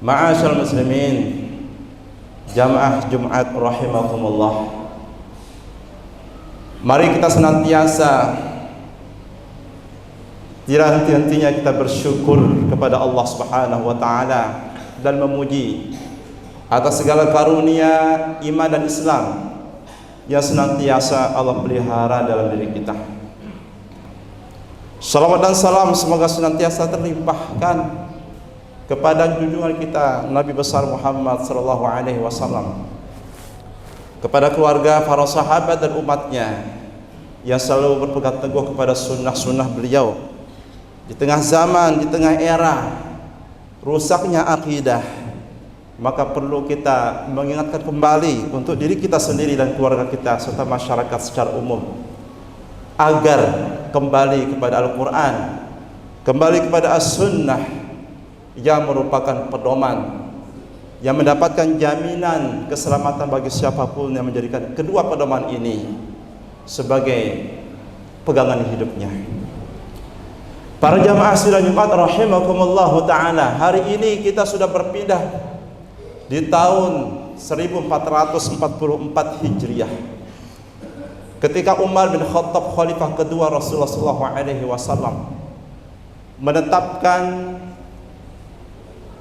Ma'asyal muslimin, jamaah Jumat rahimakumullah. Mari kita senantiasa tidak henti-hentinya kita bersyukur kepada Allah Subhanahu wa taala dan memuji atas segala karunia iman dan Islam yang senantiasa Allah pelihara dalam diri kita. Salawat dan salam semoga senantiasa terlimpahkan kepada junjungan kita Nabi besar Muhammad sallallahu alaihi wasallam, kepada keluarga, para sahabat dan umatnya yang selalu berpegang teguh kepada sunnah-sunnah beliau di tengah zaman, di tengah era rusaknya akidah. Maka perlu kita mengingatkan kembali untuk diri kita sendiri dan keluarga kita serta masyarakat secara umum agar kembali kepada Al-Quran, kembali kepada As-Sunnah yang merupakan pedoman yang mendapatkan jaminan keselamatan bagi siapapun yang menjadikan kedua pedoman ini sebagai pegangan hidupnya. Para jamaah sidang Jumat rahimakumullah ta'ala, hari ini kita sudah berpindah di tahun 1444 Hijriah, ketika Umar bin Khattab khalifah kedua Rasulullah SAW menetapkan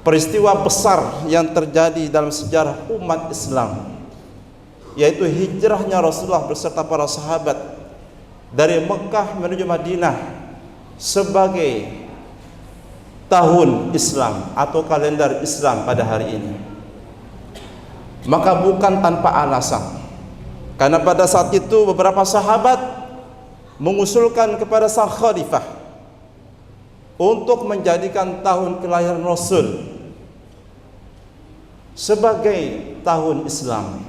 peristiwa besar yang terjadi dalam sejarah umat Islam, yaitu hijrahnya Rasulullah beserta para sahabat dari Mekah menuju Madinah sebagai tahun Islam atau kalender Islam pada hari ini. Maka bukan tanpa alasan, karena pada saat itu beberapa sahabat mengusulkan kepada sang khalifah untuk menjadikan tahun kelahiran Rasul sebagai tahun Islam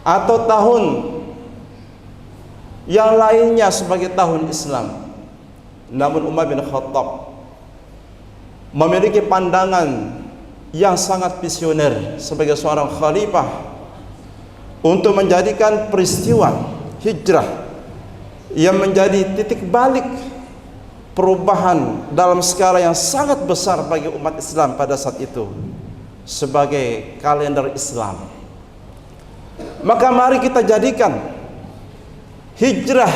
atau tahun yang lainnya sebagai tahun Islam. Namun Umar bin Khattab memiliki pandangan yang sangat visioner sebagai seorang khalifah untuk menjadikan peristiwa hijrah yang menjadi titik balik perubahan dalam skala yang sangat besar bagi umat Islam pada saat itu sebagai kalender Islam. Maka mari kita jadikan hijrah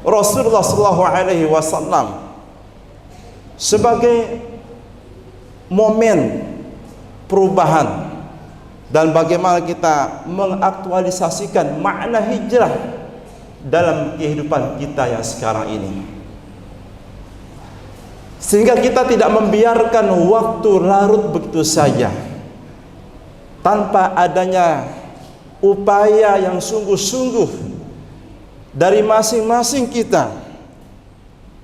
Rasulullah SAW sebagai momen perubahan dan bagaimana kita mengaktualisasikan makna hijrah dalam kehidupan kita yang sekarang ini, sehingga kita tidak membiarkan waktu larut begitu saja tanpa adanya upaya yang sungguh-sungguh dari masing-masing kita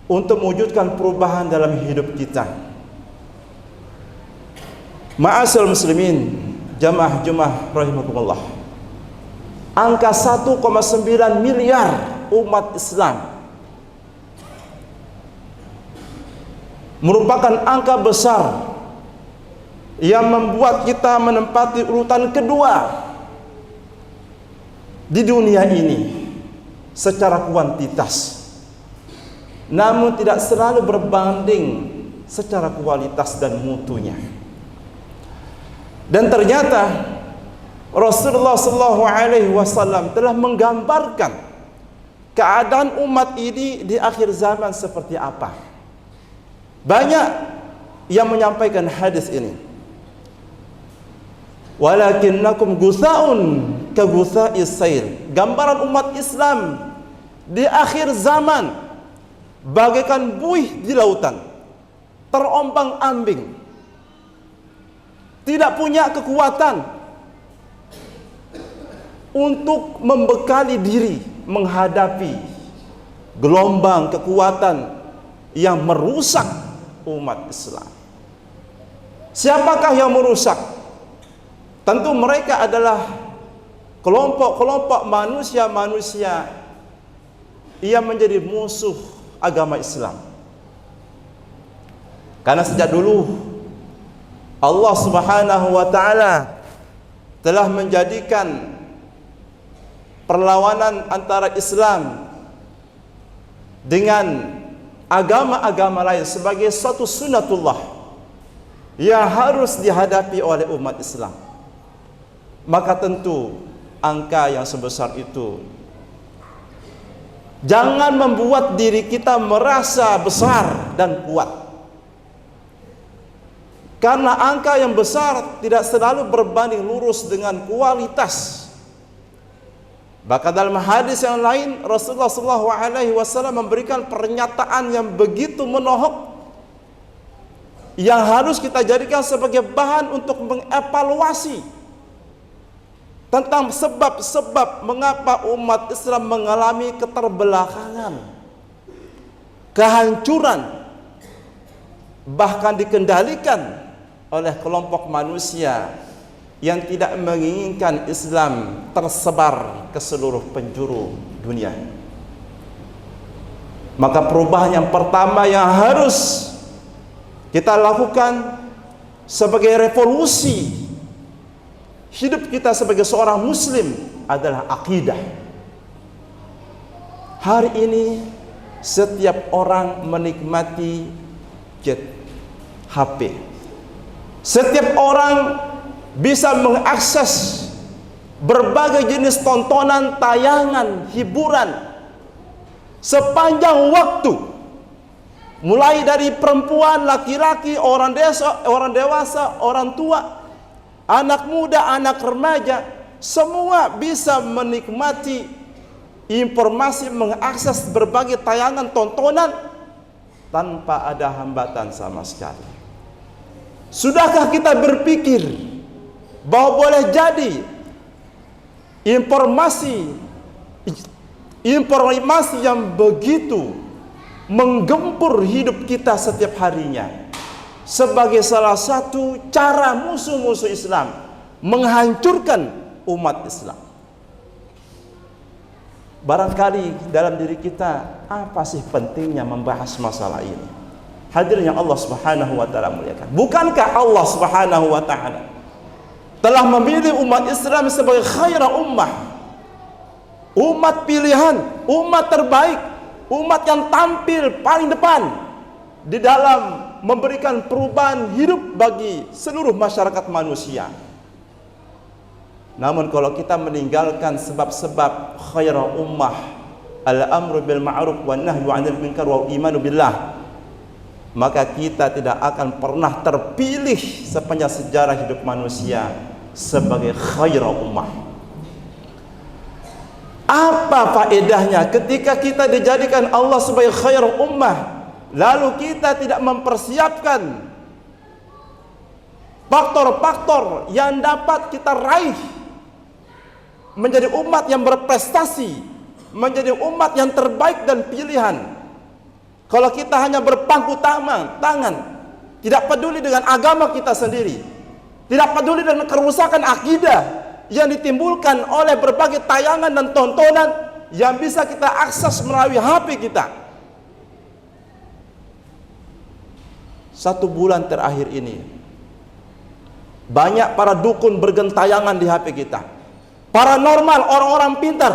untuk mewujudkan perubahan dalam hidup kita. Ma'asal muslimin, jamaah Jumat rahimakumullah, angka 1,9 miliar umat Islam merupakan angka besar yang membuat kita menempati urutan kedua di dunia ini secara kuantitas, namun tidak selalu berbanding secara kualitas dan mutunya. Dan ternyata Rasulullah SAW telah menggambarkan keadaan umat ini di akhir zaman seperti apa. Banyak yang menyampaikan hadis ini. Walakinnakum gusaun ka gusa'is sail. Gambaran umat Islam di akhir zaman bagaikan buih di lautan, terombang-ambing, tidak punya kekuatan untuk membekali diri menghadapi gelombang kekuatan yang merusak umat Islam. Siapakah yang merusak? Tentu mereka adalah kelompok-kelompok manusia-manusia yang menjadi musuh agama Islam. Karena sejak dulu Allah Subhanahu wa taala telah menjadikan perlawanan antara Islam dengan agama-agama lain sebagai suatu sunnatullah, yang harus dihadapi oleh umat Islam. Maka tentu angka yang sebesar itu jangan membuat diri kita merasa besar dan kuat. Karena angka yang besar tidak selalu berbanding lurus dengan kualitas. Bahkan dalam hadis yang lain Rasulullah SAW memberikan pernyataan yang begitu menohok, yang harus kita jadikan sebagai bahan untuk mengevaluasi tentang sebab-sebab mengapa umat Islam mengalami keterbelakangan, kehancuran, bahkan dikendalikan oleh kelompok manusia yang tidak menginginkan Islam tersebar ke seluruh penjuru dunia. Maka perubahan yang pertama yang harus kita lakukan sebagai revolusi hidup kita sebagai seorang muslim adalah akidah. Hari ini setiap orang menikmati HP. Setiap orang bisa mengakses berbagai jenis tontonan, tayangan, hiburan sepanjang waktu. Mulai dari perempuan, laki-laki, orang dewasa, orang tua, anak muda, anak remaja, semua bisa menikmati informasi, mengakses berbagai tayangan, tontonan tanpa ada hambatan sama sekali. Sudahkah kita berpikir bahwa boleh jadi informasi yang begitu menggempur hidup kita setiap harinya sebagai salah satu cara musuh-musuh Islam menghancurkan umat Islam? Barangkali dalam diri kita, apa sih pentingnya membahas masalah ini? Hadirin yang Allah Subhanahu wa taala muliakan. Bukankah Allah Subhanahu wa taala telah memilih umat Islam sebagai khairah ummah, umat pilihan, umat terbaik, umat yang tampil paling depan di dalam memberikan perubahan hidup bagi seluruh masyarakat manusia. Namun kalau kita meninggalkan sebab-sebab khairah ummah, al-amru bil ma'ruf wan nahyu 'anil munkar wal imanu billah, maka kita tidak akan pernah terpilih sepanjang sejarah hidup manusia sebagai khairah ummah. Apa faedahnya ketika kita dijadikan Allah sebagai khairah ummah, lalu kita tidak mempersiapkan faktor-faktor yang dapat kita raih menjadi umat yang berprestasi, menjadi umat yang terbaik dan pilihan. Kalau kita hanya berpangku tangan, tidak peduli dengan agama kita sendiri, tidak peduli dengan kerusakan akidah yang ditimbulkan oleh berbagai tayangan dan tontonan yang bisa kita akses melalui HP kita. 1 bulan terakhir ini banyak para dukun bergentayangan di HP kita. Paranormal, orang-orang pintar.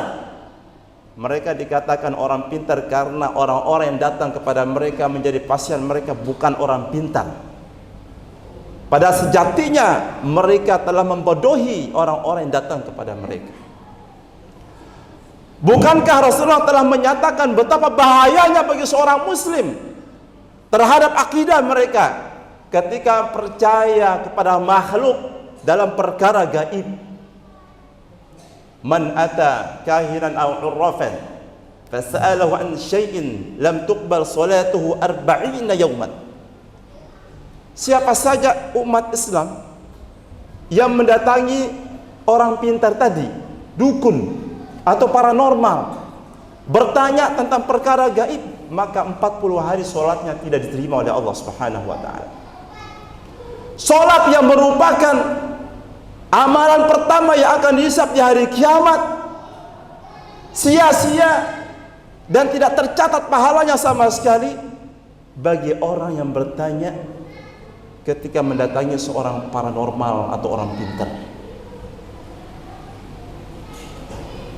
Mereka dikatakan orang pintar karena orang-orang yang datang kepada mereka menjadi pasien mereka bukan orang pintar. Pada sejatinya mereka telah membodohi orang-orang yang datang kepada mereka. Bukankah Rasulullah telah menyatakan betapa bahayanya bagi seorang muslim terhadap akidah mereka ketika percaya kepada makhluk dalam perkara gaib? Man ata kahinan aw urrafan fas'alahu an syai'in lam tuqbal salatuhu 40 yawman. Siapa saja umat Islam yang mendatangi orang pintar tadi, dukun atau paranormal, bertanya tentang perkara gaib, maka 40 hari solatnya tidak diterima oleh Allah Subhanahu wa taala. Solat yang merupakan amalan pertama yang akan dihisab di hari kiamat, sia-sia dan tidak tercatat pahalanya sama sekali bagi orang yang bertanya ketika mendatangi seorang paranormal atau orang pintar.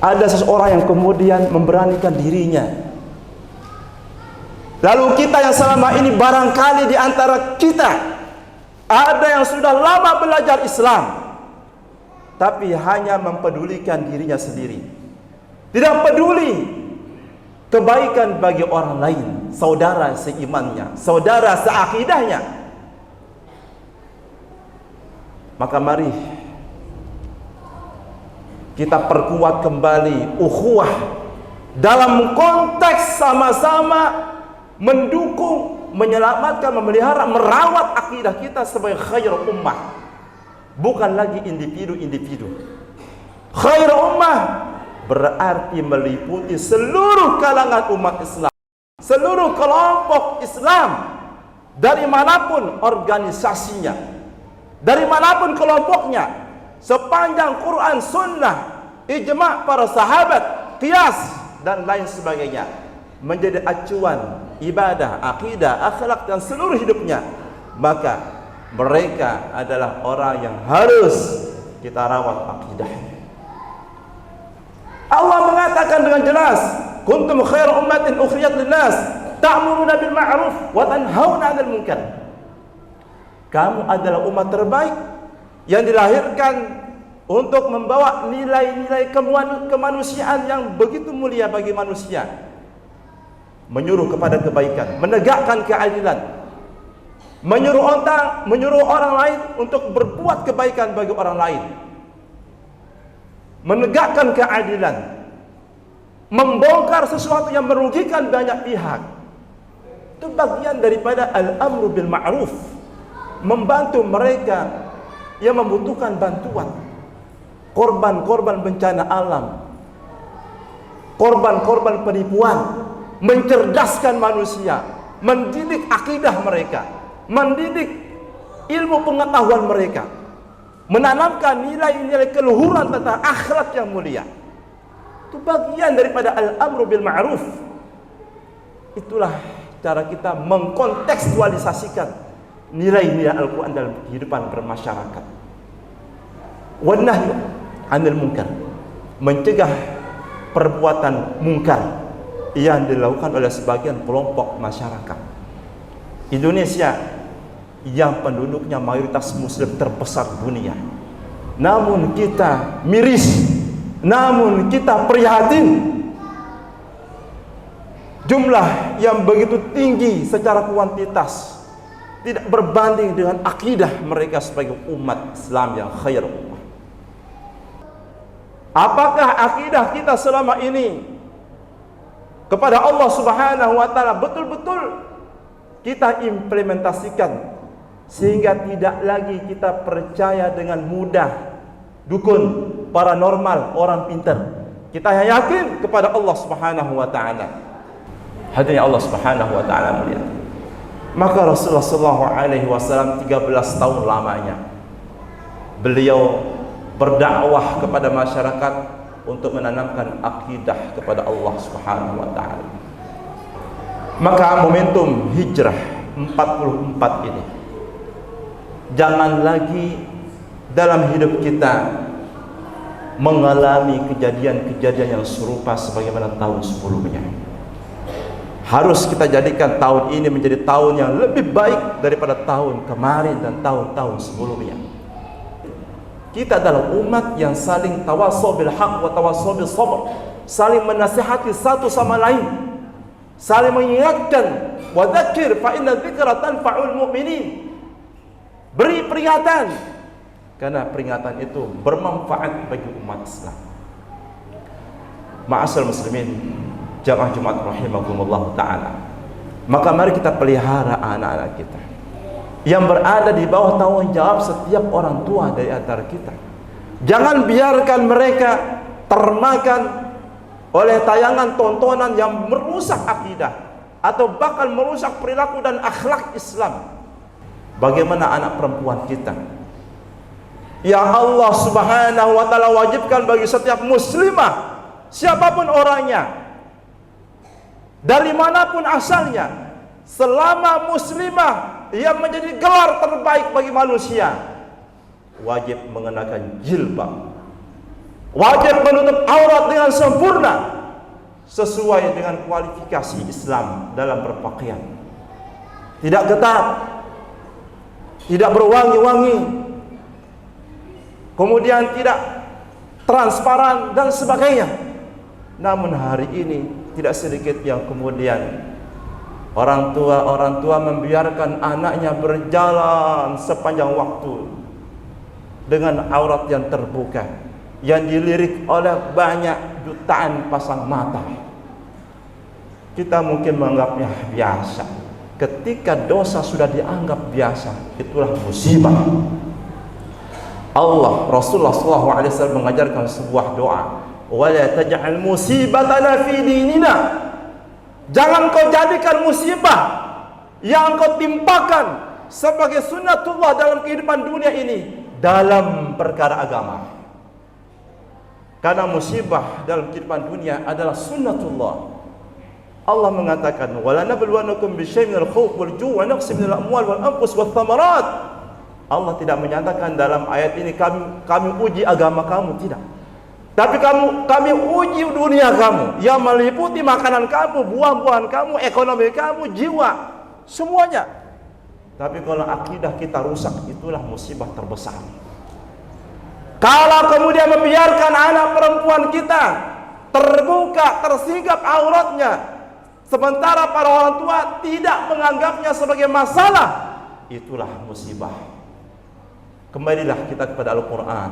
Ada seseorang yang kemudian memberanikan dirinya, lalu kita yang selama ini barangkali di antara kita Ada yang sudah lama belajar Islam, tapi hanya mempedulikan dirinya sendiri. Tidak peduli kebaikan bagi orang lain, saudara seimannya, saudara seakidahnya. Maka mari kita perkuat kembali ukhuwah dalam konteks sama-sama mendukung, menyelamatkan, memelihara, merawat akidah kita sebagai khairul ummah, bukan lagi individu-individu. Khairul ummah berarti meliputi seluruh kalangan umat Islam, seluruh kelompok Islam, dari manapun organisasinya, dari manapun kelompoknya, sepanjang Quran, Sunnah, ijma' para sahabat, qiyas dan lain sebagainya menjadi acuan ibadah, akidah, akhlak dan seluruh hidupnya, maka mereka adalah orang yang harus kita rawat akidahnya. Allah mengatakan dengan jelas, kuntum khairu ummatin ukhrijat linnas ta'muruna bil ma'ruf wa tanhauna 'anil munkar. Kamu adalah umat terbaik yang dilahirkan untuk membawa nilai-nilai kemanusiaan yang begitu mulia bagi manusia, menyuruh kepada kebaikan, menegakkan keadilan, menyuruh orang lain untuk berbuat kebaikan bagi orang lain, menegakkan keadilan, membongkar sesuatu yang merugikan banyak pihak. Itu bagian daripada al-amru bil ma'ruf, membantu mereka yang membutuhkan bantuan, korban-korban bencana alam, korban-korban penipuan, mencerdaskan manusia, mendidik akidah mereka, mendidik ilmu pengetahuan mereka, menanamkan nilai-nilai keluhuran tentang akhlak yang mulia. Itu bagian daripada al-amru bil ma'ruf. Itulah cara kita mengkontekstualisasikan nilai-nilai Al-Quran dalam kehidupan bermasyarakat. Wan nahyu 'anil munkar, mencegah perbuatan mungkar yang dilakukan oleh sebagian kelompok masyarakat. Indonesia yang penduduknya mayoritas muslim terbesar dunia, namun kita miris, namun kita prihatin jumlah yang begitu tinggi secara kuantitas tidak berbanding dengan akidah mereka sebagai umat Islam yang khair ummah. Apakah akidah kita selama ini kepada Allah Subhanahu wa taala betul-betul kita implementasikan sehingga tidak lagi kita percaya dengan mudah dukun, paranormal, orang pintar? Kita yakin kepada Allah Subhanahu wa taala. Hadirin Allah Subhanahu wa taala melihat. Maka Rasulullah sallallahu alaihi wasallam 13 tahun lamanya beliau berdakwah kepada masyarakat untuk menanamkan akidah kepada Allah Subhanahu wa taala. Maka momentum hijrah 44 ini jangan lagi dalam hidup kita mengalami kejadian-kejadian yang serupa sebagaimana tahun sebelumnya. Harus kita jadikan tahun ini menjadi tahun yang lebih baik daripada tahun kemarin dan tahun-tahun sebelumnya. Kita adalah umat yang saling tawassaw bil haq wa tawassaw bis sabr, saling menasihati satu sama lain, saling mengingatkan, wa dzakir fa inna dzikra tanfa'ul mu'minin. Beri peringatan karena peringatan itu bermanfaat bagi umat Islam. Ma'asyiral muslimin, jamaah Jumat rahimakumullah taala. Maka mari kita pelihara anak-anak kita yang berada di bawah tanggung jawab setiap orang tua dari antara kita. Jangan biarkan mereka termakan oleh tayangan tontonan yang merusak akidah atau bahkan merusak perilaku dan akhlak Islam. Bagaimana anak perempuan kita yang Allah Subhanahu wa taala wajibkan bagi setiap muslimah, siapapun orangnya, dari manapun asalnya, selama muslimah yang menjadi gelar terbaik bagi manusia, wajib mengenakan jilbab, wajib menutup aurat dengan sempurna sesuai dengan kualifikasi Islam dalam berpakaian. Tidak ketat, tidak berwangi-wangi, kemudian tidak transparan dan sebagainya. Namun hari ini tidak sedikit yang kemudian orang tua membiarkan anaknya berjalan sepanjang waktu dengan aurat yang terbuka, yang dilirik oleh banyak jutaan pasang mata. Kita mungkin menganggapnya biasa. Ketika dosa sudah dianggap biasa, itulah musibah. Rasulullah SAW mengajarkan sebuah doa, wala taj'al musibatana fi dinina. Jangan kau jadikan musibah yang kau timpakan sebagai sunnatullah dalam kehidupan dunia ini dalam perkara agama. Karena musibah dalam kehidupan dunia adalah sunnatullah. Allah mengatakan, wala nabluwannakum bisyai'in minal khawf wal ju' wa naqsin minal amwal wal anfus wath thamarat. Allah tidak menyatakan dalam ayat ini kami uji agama kamu, tidak. Tapi kami uji dunia kamu, yang meliputi makanan kamu, buah-buahan kamu, ekonomi kamu, jiwa, semuanya. Tapi kalau akidah kita rusak, itulah musibah terbesar. Kalau kemudian membiarkan anak perempuan kita terbuka, tersingkap auratnya, sementara para orang tua tidak menganggapnya sebagai masalah, itulah musibah. Kembalilah kita kepada Al-Quran,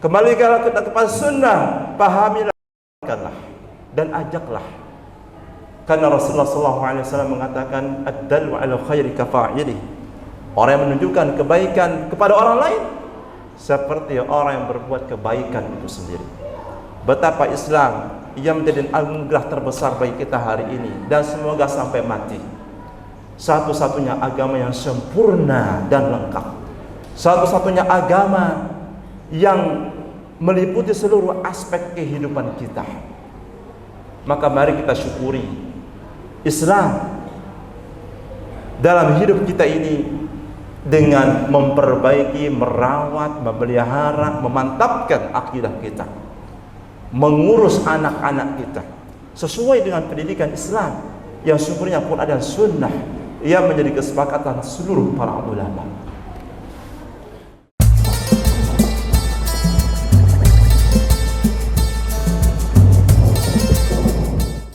kembalilah kita kepada sunnah, pahamilah dan ajaklah. Karena Rasulullah SAW mengatakan, ad-dallu ala khairi kafa'ili. Orang yang menunjukkan kebaikan kepada orang lain seperti orang yang berbuat kebaikan itu sendiri. Betapa Islam yang menjadi anugerah terbesar bagi kita hari ini, dan semoga sampai mati. Satu-satunya agama yang sempurna dan lengkap, satu-satunya agama yang meliputi seluruh aspek kehidupan kita. Maka mari kita syukuri Islam dalam hidup kita ini dengan memperbaiki, merawat, memelihara, memantapkan akidah kita, mengurus anak-anak kita sesuai dengan pendidikan Islam yang sumbernya Quran dan Sunnah yang menjadi kesepakatan seluruh para ulama.